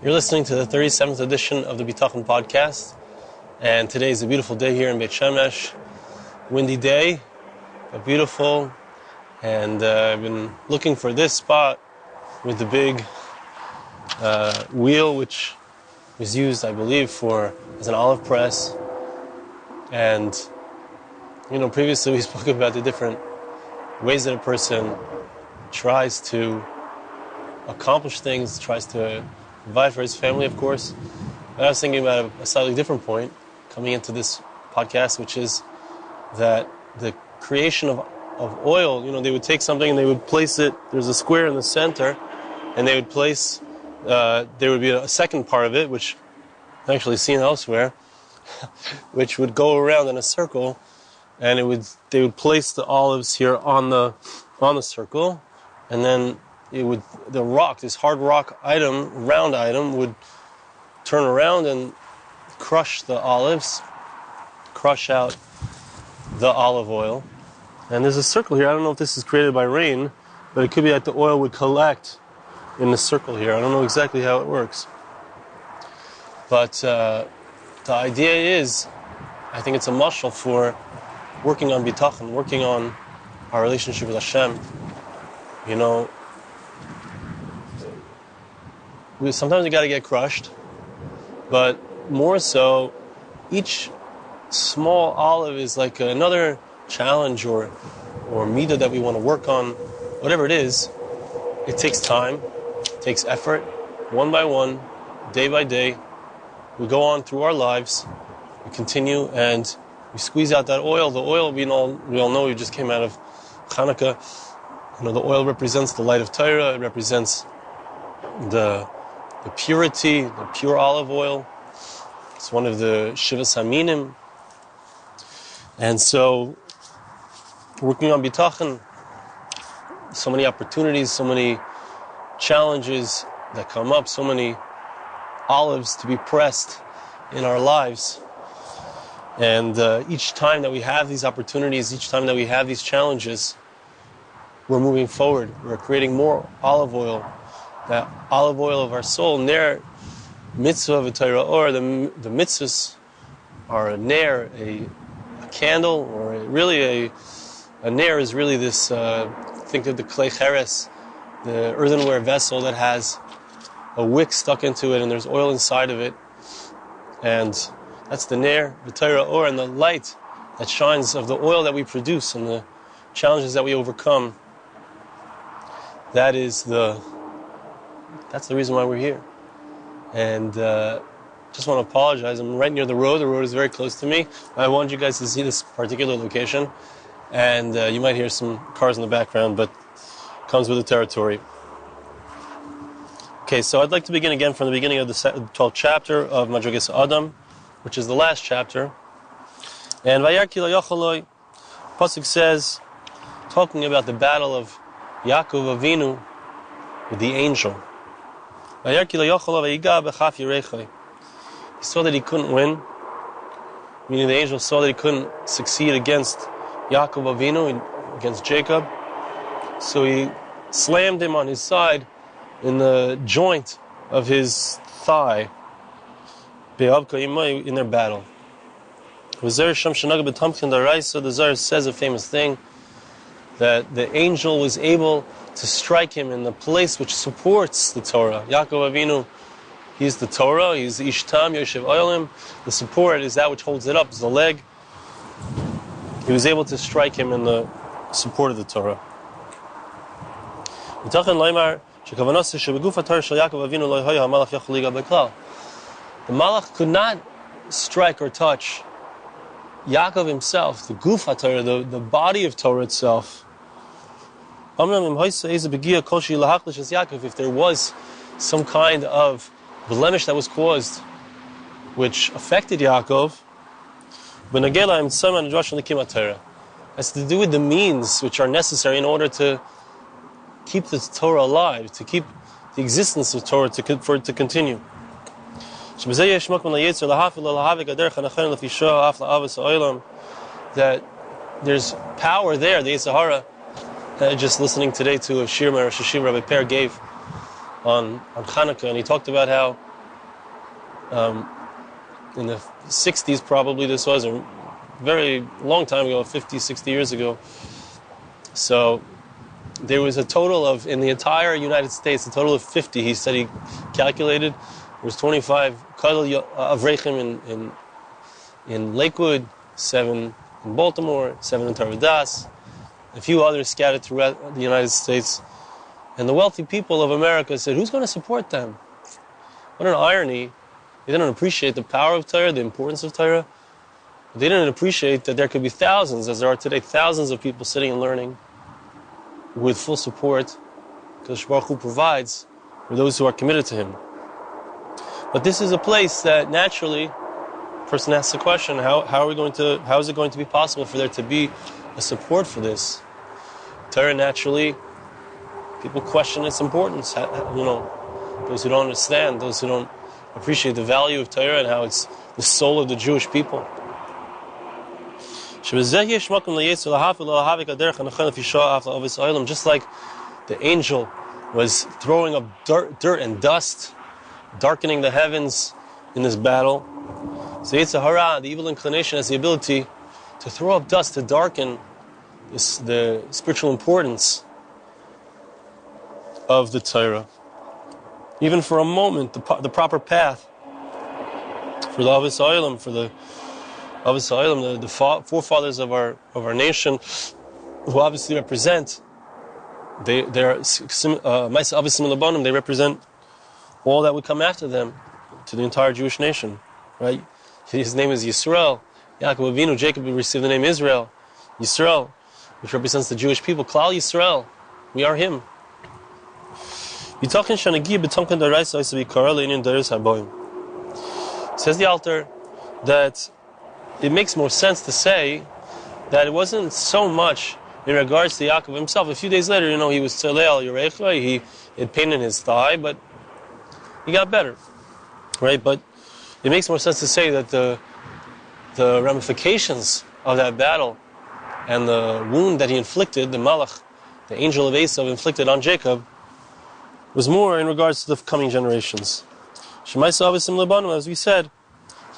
You're listening to the 37th edition of the Bitachon podcast, and today is a beautiful day here in Beit Shemesh. Windy day, but beautiful, and I've been looking for this spot with the big wheel, which was used, I believe, as an olive press. And previously we spoke about the different ways that a person tries to accomplish things, tries to provide for his family, of course. But I was thinking about a slightly different point coming into this podcast, which is that the creation of oil, they would take something and they would place it, there's a square in the center, and they would place, there would be a second part of it, which I've actually seen elsewhere, which would go around in a circle, and they would place the olives here on the circle, and then this hard rock item, round item, would turn around and crush the olives, crush out the olive oil. And there's a circle here. I don't know if this is created by rain, but it could be that the oil would collect in the circle here. I don't know exactly how it works. But the idea is, I think it's a mashal for working on Bitachon, working on our relationship with Hashem. Sometimes you got to get crushed, but more so, each small olive is like another challenge or middos that we want to work on. Whatever it is, it takes time, it takes effort, one by one, day by day. We go on through our lives, we continue, and we squeeze out that oil. The oil, we all know, we just came out of Hanukkah. The oil represents the light of Torah. It represents the purity, the pure olive oil. It's one of the Shivas Haminim. And so, working on Bitachon, so many opportunities, so many challenges that come up, so many olives to be pressed in our lives. And each time that we have these opportunities, each time that we have these challenges, we're moving forward. We're creating more olive oil, that olive oil of our soul. Ner, mitzvah of Torah, or the mitzvahs are a ner, a candle, or a ner is really this, think of the clay cheres, the earthenware vessel that has a wick stuck into it and there's oil inside of it. And that's the ner, the Torah, or, and the light that shines of the oil that we produce and the challenges that we overcome. That's the reason why we're here. And just want to apologize. I'm right near the road. The road is very close to me. I wanted you guys to see this particular location. And you might hear some cars in the background, but it comes with the territory. Okay, so I'd like to begin again from the beginning of the 12th chapter of Madrigas Adam, which is the last chapter. And Vayar ki lo yocholoi, Pasuk says, talking about the battle of Yaakov Avinu with the angel. He saw that he couldn't win, meaning the angel saw that he couldn't succeed against Yaakov Avinu, against Jacob. So he slammed him on his side in the joint of his thigh in their battle. The Zohar says a famous thing, that the angel was able to strike him in the place which supports the Torah. Yaakov Avinu, he's the Torah, he's the Ishtam, Yoshev Oilim. The support is that which holds it up, is the leg. He was able to strike him in the support of the Torah. The Malach could not strike or touch Yaakov himself, the Guf HaTorah, the body of Torah itself. If there was some kind of blemish that was caused, which affected Yaakov, has to do with the means which are necessary in order to keep the Torah alive, to keep the existence of Torah, for it to continue. That there's power there, the Yetzer Hara. Just listening today to a shir my Rosh Hashiva Rabbi Per gave on Hanukkah, and he talked about how in the 60s probably this was, a very long time ago, 50, 60 years ago. So there was a total of, in the entire United States, a total of 50, he said he calculated. There was 25 Kadal Avrechim in Lakewood, 7 in Baltimore, 7 in Tarvadas, a few others scattered throughout the United States. And the wealthy people of America said, who's going to support them? What an irony. They didn't appreciate the power of Torah, the importance of Torah. They didn't appreciate that there could be thousands, as there are today, thousands of people sitting and learning with full support, because Baruch Hu provides for those who are committed to Him. But this is a place that naturally, a person asks the question, how is it going to be possible for there to be a support for this? Torah, naturally, people question its importance. Those who don't understand, those who don't appreciate the value of Torah and how it's the soul of the Jewish people. Just like the angel was throwing up dirt and dust, darkening the heavens in this battle, so Yetzer Hara, the evil inclination, has the ability to throw up dust to darken the spiritual importance of the Torah. Even for a moment, the proper path for the Avos Ha'olam, for the Avos Ha'olam, the forefathers of our nation, who obviously represent, they represent all that would come after them to the entire Jewish nation, right? His name is Yisrael. Yaakov Avinu, Jacob received the name Israel. Yisrael, which represents the Jewish people. Klal Yisrael, we are him. Says the Alter that it makes more sense to say that it wasn't so much in regards to Yaakov himself. A few days later, he was Tzalel Yerecha, he had pain in his thigh, but he got better, right? But it makes more sense to say that the ramifications of that battle and the wound that he inflicted, the Malach, the angel of Esav, inflicted on Jacob, was more in regards to the coming generations. As we said,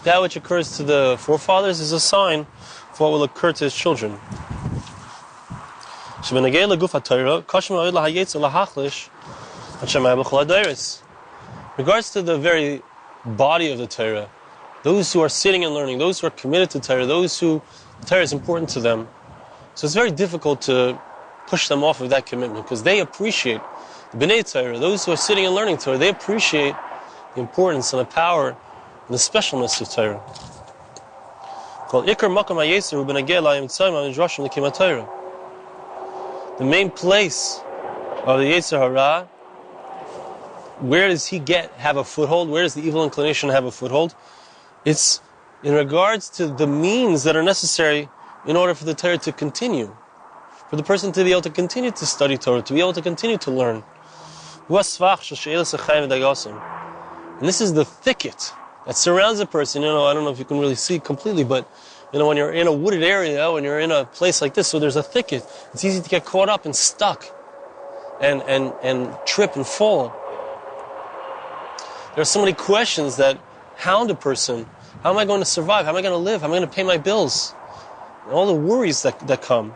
that which occurs to the forefathers is a sign for what will occur to his children. In regards to the very body of the Torah, those who are sitting and learning, those who are committed to Torah, those who Torah is important to them, so it's very difficult to push them off of that commitment, because they appreciate the B'nai Torah, those who are sitting and learning Torah, they appreciate the importance and the power and the specialness of Torah. The main place of the Yetzer Hara, where does he have a foothold? Where does the evil inclination have a foothold? It's in regards to the means that are necessary in order for the Torah to continue, for the person to be able to continue to study Torah, to be able to continue to learn. And this is the thicket that surrounds a person. I don't know if you can really see completely, but when you're in a wooded area, when you're in a place like this, so there's a thicket, it's easy to get caught up and stuck and trip and fall. There are so many questions that hound a person. How am I going to survive? How am I going to live? How am I going to pay my bills? And all the worries that come.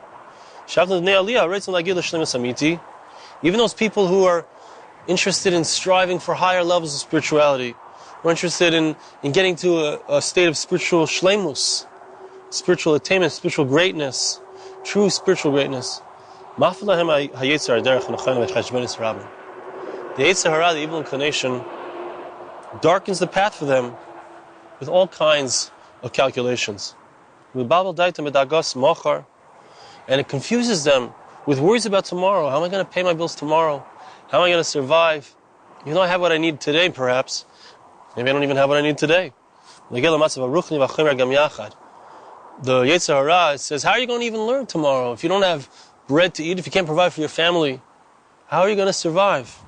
Even those people who are interested in striving for higher levels of spirituality, or interested in getting to a state of spiritual shleimus, spiritual attainment, spiritual greatness, true spiritual greatness. The Yetzer Hara, the evil inclination, darkens the path for them with all kinds of calculations. And it confuses them with worries about tomorrow. How am I going to pay my bills tomorrow? How am I going to survive? I have what I need today, perhaps. Maybe I don't even have what I need today. The Yetzer Hara says, how are you going to even learn tomorrow? If you don't have bread to eat, if you can't provide for your family, how are you going to survive?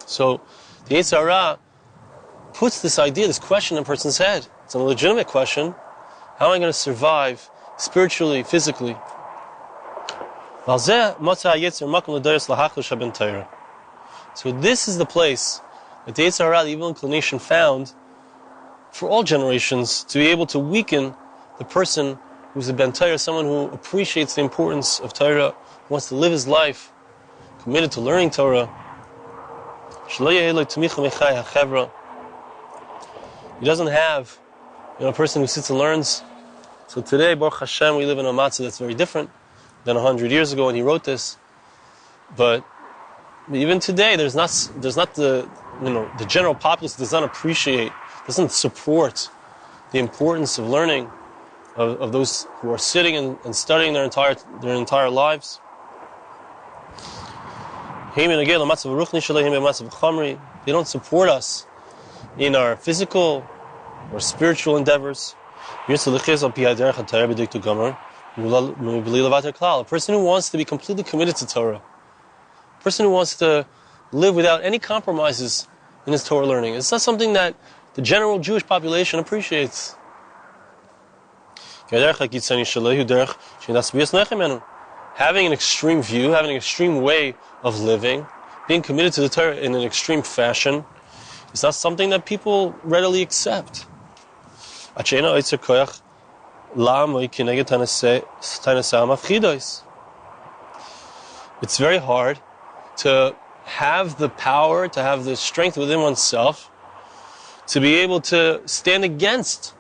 So the Yetzer Hara puts this idea, this question in a person's head. It's a legitimate question. How am I going to survive spiritually, physically? So this is the place that the Yetzer Hara, the evil inclination, found for all generations to be able to weaken the person who's a ben Torah, someone who appreciates the importance of Torah, who wants to live his life committed to learning Torah. He doesn't have, a person who sits and learns. So today, Baruch Hashem, we live in a matzah that's very different than 100 years ago when he wrote this. But even today, there's not the general populace does not appreciate, doesn't support the importance of learning of those who are sitting and studying their entire lives. They don't support us in our physical or spiritual endeavors. A person who wants to be completely committed to Torah, a person who wants to live without any compromises in his Torah learning, it's not something that the general Jewish population appreciates. Having an extreme view, having an extreme way of living, being committed to the Torah in an extreme fashion, is not something that people readily accept. It's very hard to have the power, to have the strength within oneself, to be able to stand against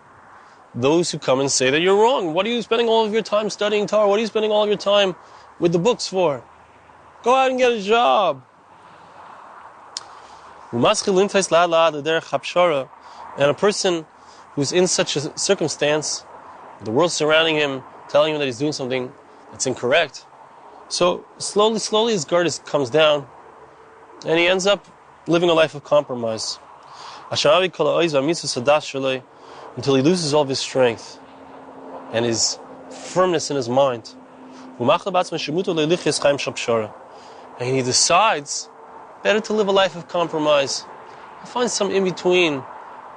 those who come and say that you're wrong. What are you spending all of your time studying Torah? What are you spending all of your time with the books for? Go out and get a job. And a person who's in such a circumstance, the world surrounding him, telling him that he's doing something that's incorrect. So slowly his guard comes down, and he ends up living a life of compromise. Until he loses all of his strength and his firmness in his mind. And he decides better to live a life of compromise. He finds some in between,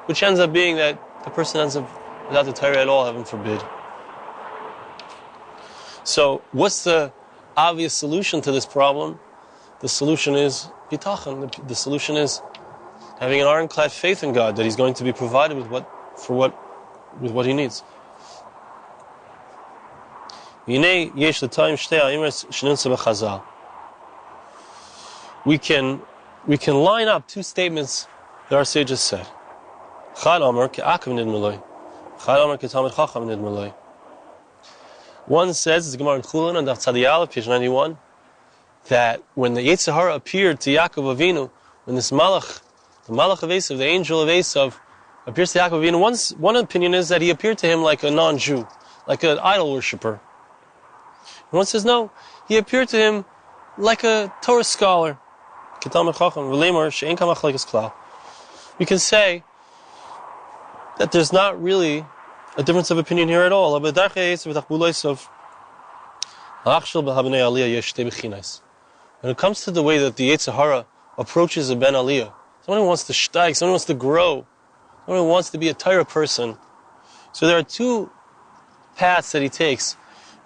which ends up being that the person ends up without the Torah at all, heaven forbid. So, what's the obvious solution to this problem? The solution is Bitachon. The solution is having an ironclad faith in God that He's going to be provided with what he needs. We can line up two statements that our sages said. One says, it's Gemara in Chulin on Daf Tzadi Aleph, page 91, that when the Yetzer Hara appeared to Yaakov Avinu, when this Malach, the Malach of Esav, the angel of Esav, appears to Yaakov Avinu, one opinion is that he appeared to him like a non-Jew, like an idol worshiper. And one says, no, he appeared to him like a Torah scholar. Talmid Chacham, we can say that there's not really a difference of opinion here at all. When it comes to the way that the Yetzer Hara approaches a ben aliyah, someone who wants to steig, someone who wants to grow, someone who wants to be a Torah person. So there are two paths that he takes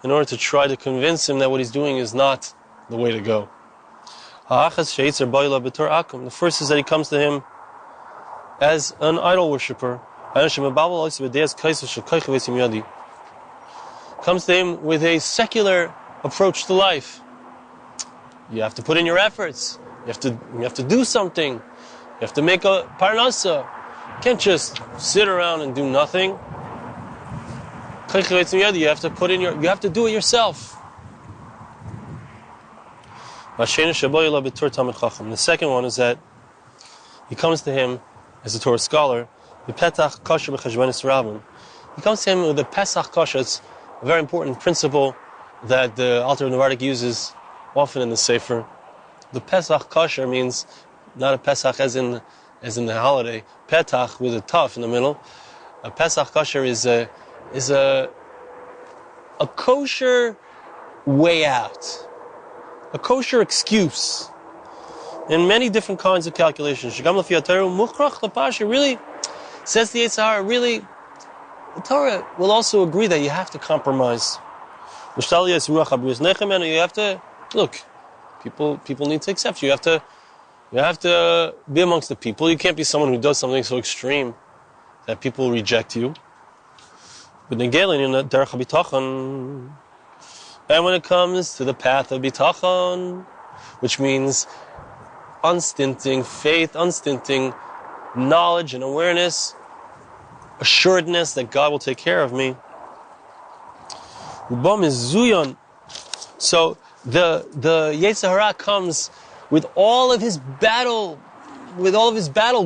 in order to try to convince him that what he's doing is not the way to go. The first is that he comes to him as an idol worshiper. Comes to him with a secular approach to life. You have to put in your efforts. You have to do something. You have to make a parnasa. You can't just sit around and do nothing. You have to put in you have to do it yourself. The second one is that he comes to him as a Torah scholar. He comes to him with the Pesach Kasha. It's a very important principle that the Alter of Novardok uses often in the Sefer. The Pesach Kasha means not a Pesach as in the holiday. Petach with a taf in the middle. A Pesach Kasha is a kosher way out. A kosher excuse in many different kinds of calculations. Really, says the Yetzer Hara, really, the Torah will also agree that you have to compromise. You have to, look, people need to accept you. You have to You have to be amongst the people. You can't be someone who does something so extreme that people reject you. But and when it comes to the path of Bitachon, which means unstinting faith, unstinting knowledge and awareness, assuredness that God will take care of me. So the Yetzer Hara comes with all of his battle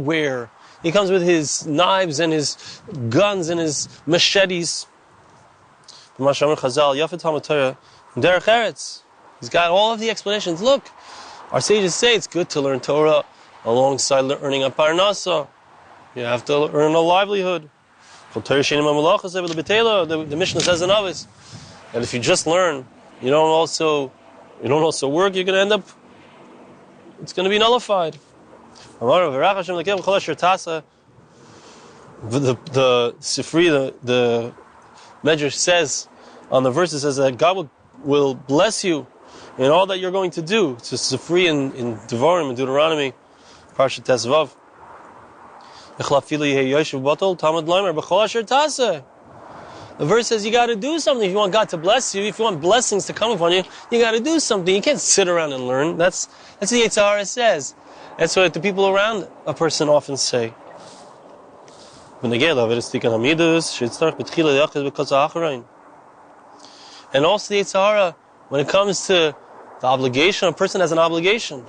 wear. He comes with his knives and his guns and his machetes. He's got all of the explanations. Look, our sages say it's good to learn Torah alongside earning a parnasa. You have to earn a livelihood. The Mishnah says in Avis that if you just learn, you don't also work, you're going to end up, it's going to be nullified. The Sifri, the Medrash says on the verse, it says that God will bless you in all that you're going to do. It's a Sifri in Devarim, in Deuteronomy, Parshat Tesvav. The verse says you got to do something. If you want God to bless you, if you want blessings to come upon you, you got to do something. You can't sit around and learn. That's what Yetzer Hara says. That's what the people around a person often say. And also the Yetzer Hara, when it comes to the obligation, a person has an obligation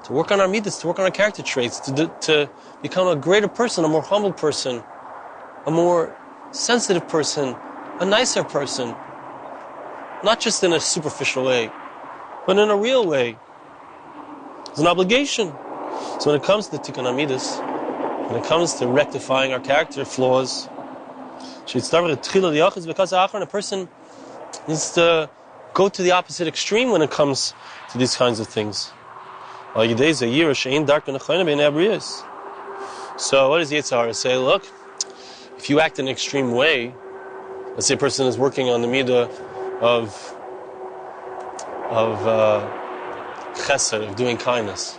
to work on our middos, to work on our character traits, to become a greater person, a more humble person, a more sensitive person, a nicer person. Not just in a superficial way, but in a real way. It's an obligation. So when it comes to tikkun middos, when it comes to rectifying our character flaws, a person needs to go to the opposite extreme when it comes to these kinds of things. So what does Yetzer Hara say? Look, if you act in an extreme way, let's say a person is working on the midah of chesed, of doing kindness.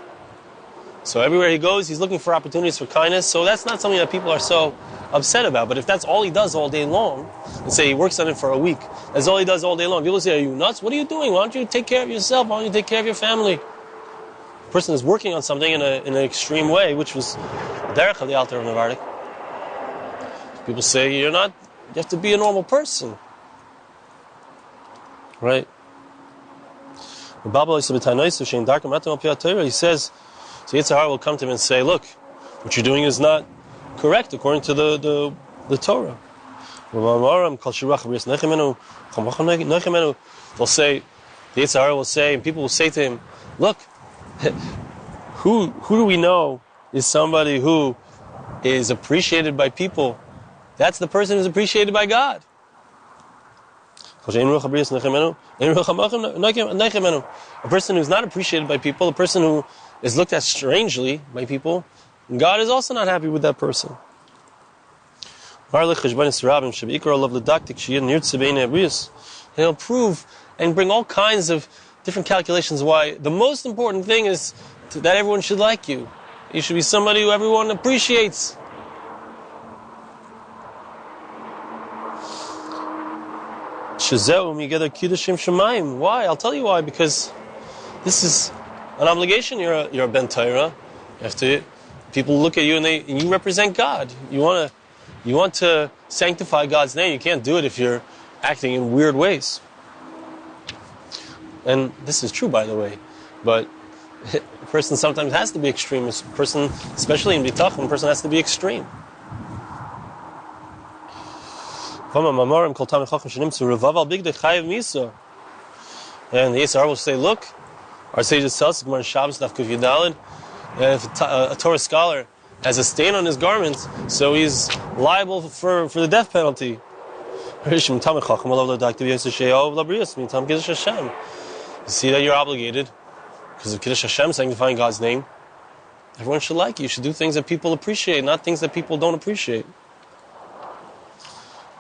So everywhere he goes, he's looking for opportunities for kindness. So that's not something that people are so upset about. But if that's all he does all day long, let's say he works on it for a week, that's all he does all day long, people say, are you nuts? What are you doing? Why don't you take care of yourself? Why don't you take care of your family? The person is working on something in an extreme way, which was derech of the Alter of Novardok. People say, you have to be a normal person. Right? He says, so Yetzer Hara will come to him and say, look, what you're doing is not correct according to the Torah. They'll say, the Yetzer Hara will say, and people will say to him, look, who do we know is somebody who is appreciated by people? That's the person who's appreciated by God. A person who's not appreciated by people, a person who is looked at strangely by people, God is also not happy with that person. And he'll prove and bring all kinds of different calculations why the most important thing is that everyone should like you. You should be somebody who everyone appreciates. Why? I'll tell you why. Because this is an obligation. You're a ben Torah. You have to. People look at you and you represent God. You want to sanctify God's name. You can't do it if you're acting in weird ways. And this is true, by the way. But a person sometimes has to be extreme. A person, especially in Bitachon, a person has to be extreme. And the Yetzer Hara will say, look, our sages tell us, if a Torah scholar has a stain on his garments, so he's liable for the death penalty. You see that you're obligated, because of Kiddush Hashem, sanctifying God's name. Everyone should like you. You should do things that people appreciate, not things that people don't appreciate.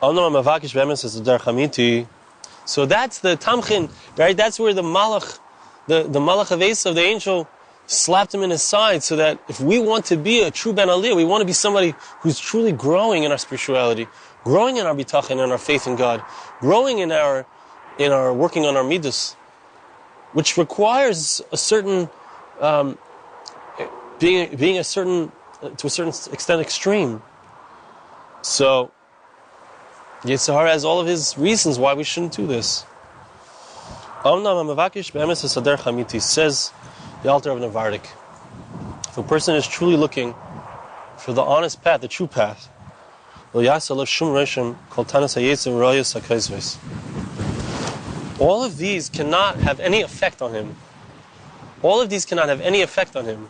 So that's the tamchin, right? That's where the malach of Esav, the angel, slapped him in his side, so that if we want to be a true Ben Aliyah, we want to be somebody who's truly growing in our spirituality, growing in our Bitachon and our faith in God, growing in our working on our middos, which requires a certain being a certain to a certain extent extreme. So Yetzer Hara has all of his reasons why we shouldn't do this. Says the Alter of Novardok, if a person is truly looking for the honest path, the true path, all of these cannot have any effect on him. All of these cannot have any effect on him.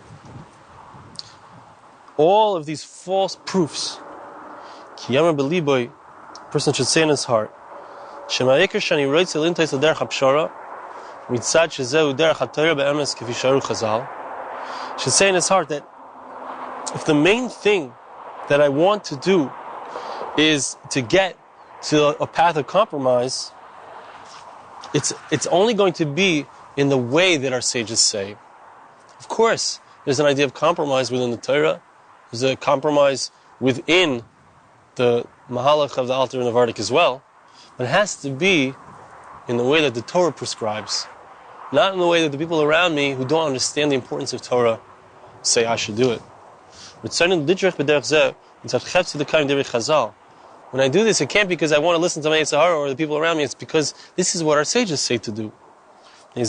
All of these false proofs. A person should say in his heart, should say in his heart that if the main thing that I want to do is to get to a path of compromise, it's only going to be in the way that our sages say. Of course, there's an idea of compromise within the Torah. There's a compromise within the Mahalach of the Alter of Novardok as well. But it has to be in the way that the Torah prescribes. Not in the way that the people around me who don't understand the importance of Torah say I should do it. When I do this, it can't be because I want to listen to my Yetzer Hara or the people around me. It's because this is what our sages say to do. For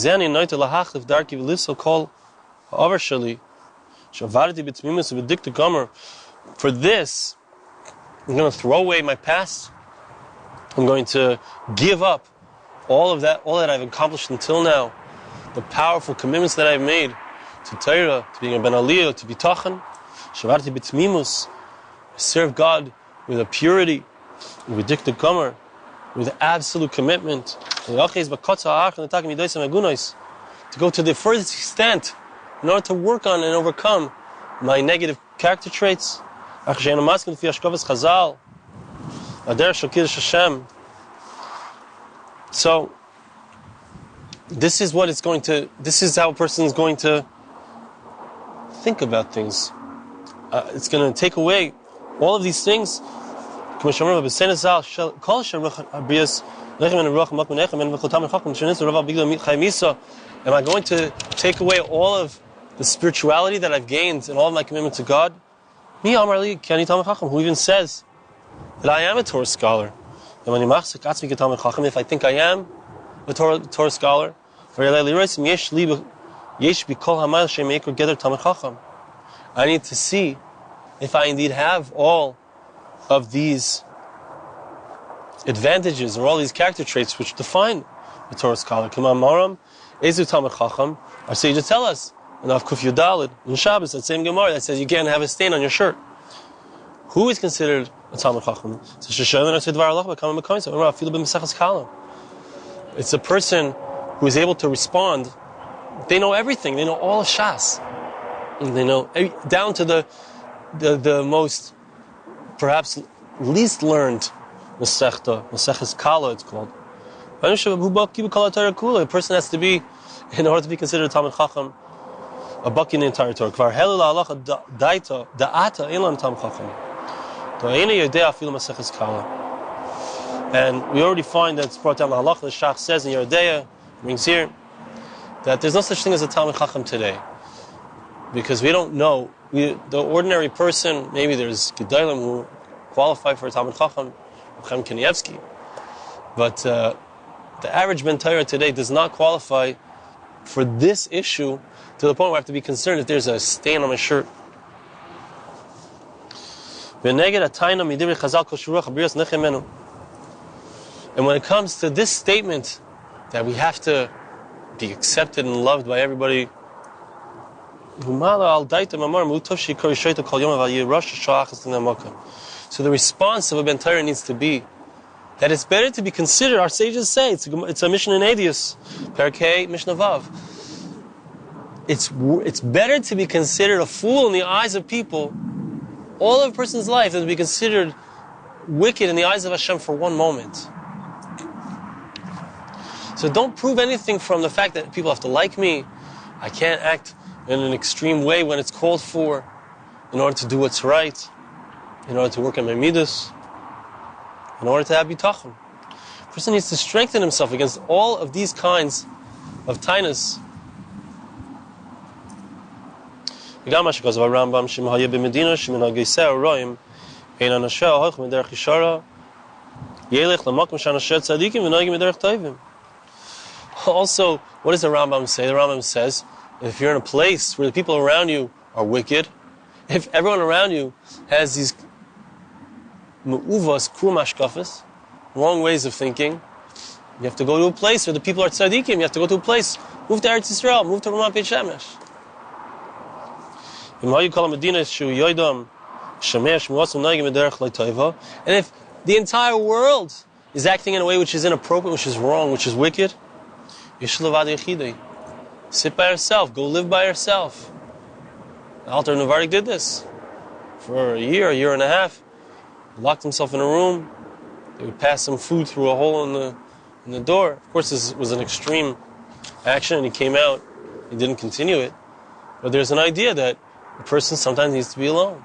this, I'm going to throw away my past. I'm going to give up all that I've accomplished until now, the powerful commitments that I've made to Torah, to being a Ben Aliyah, to Bitachon. Serve God with a purity, with absolute commitment. To go to the furthest extent in order to work on and overcome my negative character traits. So, this is how a person is going to think about things. It's going to take away all of these things. Am I going to take away all of the spirituality that I've gained and all of my commitment to God? Who even says that I am a Torah scholar? If I think I am a Torah scholar, I need to see if I indeed have all of these advantages or all these character traits which define a Torah scholar. Our sages tell us in Kuf Yudalid in Shabbos, that same Gemara that says you can't have a stain on your shirt. Who is considered a Talmid Chacham? It's a person who is able to respond. They know everything. They know all of Shas. They know down to the most, perhaps least learned Maseches Kala, it's called. A person has to be, in order to be considered a Talmid Chacham, a baki in the entire Torah. And we already find that it's brought down the halacha. The Shach says in Yeridea, brings here, that there's no such thing as a Talmid Chacham today, because we don't know. The ordinary person, maybe there's Gedalim who qualify for a Talmid Chacham, Chaim Kanievsky, but the average Ben Torah today does not qualify for this issue to the point where I have to be concerned if there's a stain on my shirt. And when it comes to this statement that we have to be accepted and loved by everybody, so the response of a Ben Torah needs to be that it's better to be considered, our sages say, it's a mission in Adius, Perkei, Mishnah Vav. It's better to be considered a fool in the eyes of people all of a person's life than to be considered wicked in the eyes of Hashem for one moment. So don't prove anything from the fact that people have to like me. I can't act in an extreme way when it's called for, in order to do what's right, in order to work on my middos, in order to have bitachon. A person needs to strengthen himself against all of these kinds of tainus. Also, what does the Rambam say? The Rambam says, if you're in a place where the people around you are wicked, if everyone around you has these me'uvas, krum hashkafas, wrong ways of thinking, you have to go to a place where the people are tzadikim. You have to go to a place. Move to Eretz Yisrael. Move to Ramat Beit Shemesh. And if the entire world is acting in a way which is inappropriate, which is wrong, which is wicked, sit by yourself. Go live by yourself. Alter of Novardok did this for a year and a half. He locked himself in a room. They would pass some food through a hole in the door. Of course, this was an extreme action, and he came out. He didn't continue it. But there's an idea that a person sometimes needs to be alone.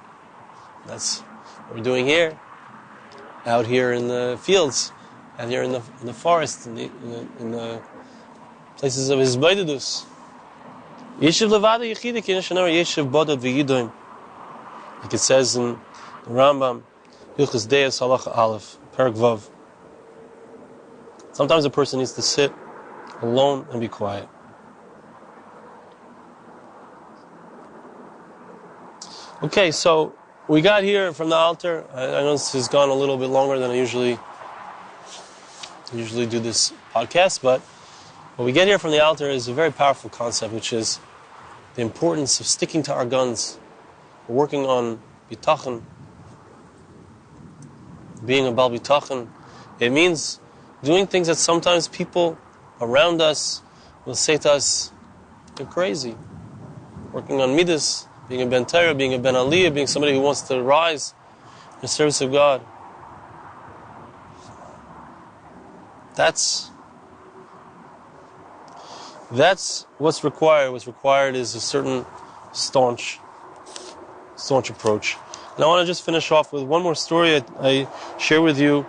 That's what we're doing here, out here in the fields, out here in the forest, in the places of his middos. Like it says in the Rambam, Hilchos Deis Halacha Aleph, Perek Vav. Sometimes a person needs to sit alone and be quiet. Okay, so we got here from the altar. I know this has gone a little bit longer than I usually do this podcast, but what we get here from the altar is a very powerful concept, which is the importance of sticking to our guns. We're working on Bitachon, being a Bal Bitachon. It means doing things that sometimes people around us will say to us, you're crazy. Working on middos, being a Ben Torah, being a Ben Aliyah, being somebody who wants to rise in the service of God. That's what's required. What's required is a certain staunch approach. And I want to just finish off with one more story. I shared with you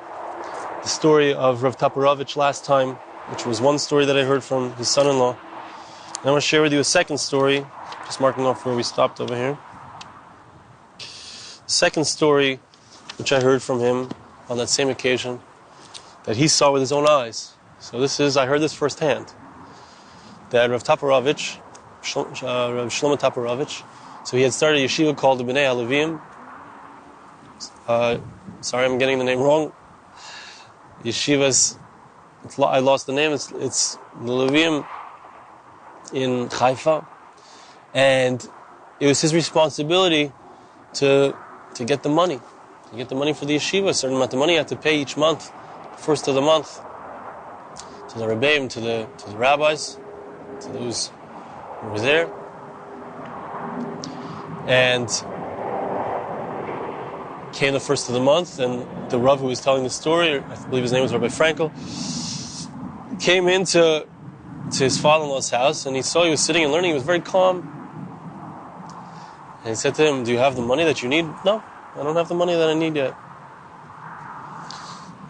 the story of Rav Taparovich last time, which was one story that I heard from his son-in-law. And I want to share with you a second story, just marking off where we stopped over here. The second story, which I heard from him on that same occasion, that he saw with his own eyes. So I heard this firsthand. That Rav Taparovich, Rav Shlomo Taparovich, so he had started a yeshiva called the Bnei HaLevim. Sorry, I'm getting the name wrong. Yeshivas, I lost the name. It's the Levim in Haifa, and it was his responsibility to get the money, for the yeshiva. A certain amount of money you had to pay each month, first of the month, to the rebbeim, to the rabbis, to those who were there. And came the first of the month, and the Rav who was telling the story, I believe his name was Rabbi Frankel, came into his father-in-law's house, and he saw he was sitting and learning. He was very calm. And he said to him, do you have the money that you need? No, I don't have the money that I need yet.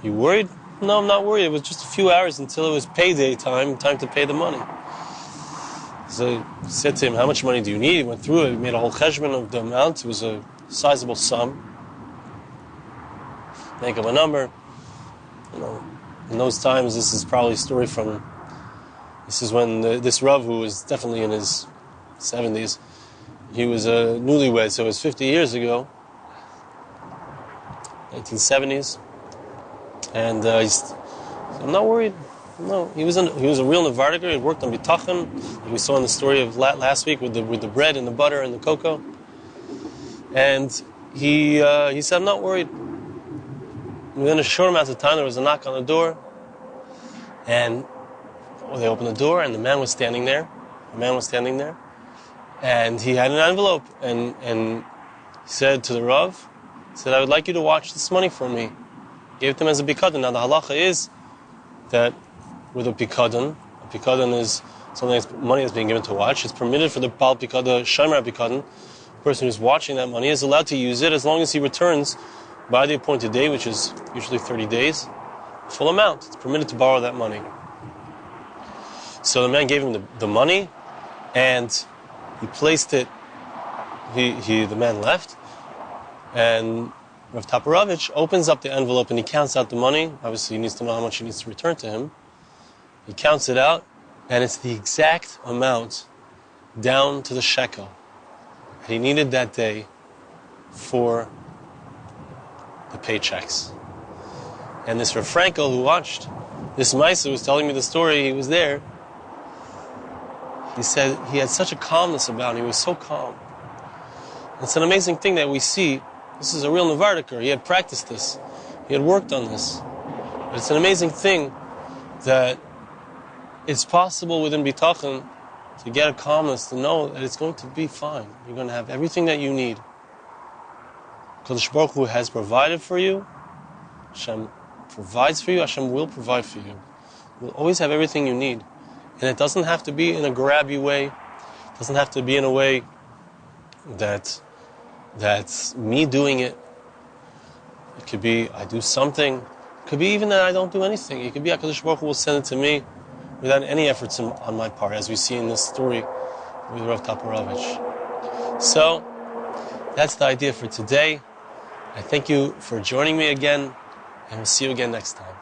You worried? No, I'm not worried. It was just a few hours until it was payday time to pay the money. So he said to him, how much money do you need? He went through it. He made a whole cheshbon of the amount. It was a sizable sum. Make up a number. In those times, this is probably a story this is when this Rav, who was definitely in his 70s, he was a newlywed, so it was 50 years ago, 1970s. And I'm not worried. No, he was a real Novardoker. He worked on Bitachon, like we saw in the story of last week with the bread and the butter and the cocoa. And he said, I'm not worried. Within a short amount of time, there was a knock on the door, and they opened the door, and the man was standing there. And he had an envelope, and he said to the Rav, I would like you to watch this money for me. Gave it to him as a pikadon. Now the halacha is that with a pikadon is money that's being given to watch. It's permitted for the Shomer Bitachon, the person who's watching that money, is allowed to use it as long as he returns by the appointed day, which is usually 30 days, full amount. It's permitted to borrow that money. So the man gave him the money, and he placed it. The man left, and Rav Taparovich opens up the envelope and he counts out the money. Obviously, he needs to know how much he needs to return to him. He counts it out, and it's the exact amount down to the shekel that he needed that day for the paychecks. And this Rav Frankel, who watched this Maisa, was telling me the story, he was there. He said he had such a calmness about him. He was so calm. It's an amazing thing that we see. This is a real Novardoker. He had practiced this. He had worked on this. But it's an amazing thing that it's possible within Bitachon to get a calmness, to know that it's going to be fine. You're going to have everything that you need. Kadosh Baruch Hu has provided for you. Hashem provides for you. Hashem will provide for you. You'll always have everything you need. And it doesn't have to be in a grabby way. It doesn't have to be in a way that's me doing it. It could be I do something. It could be even that I don't do anything. It could be HaKadosh Baruch Hu will send it to me without any efforts on my part, as we see in this story with Rav Taparovich. So, that's the idea for today. I thank you for joining me again, and we'll see you again next time.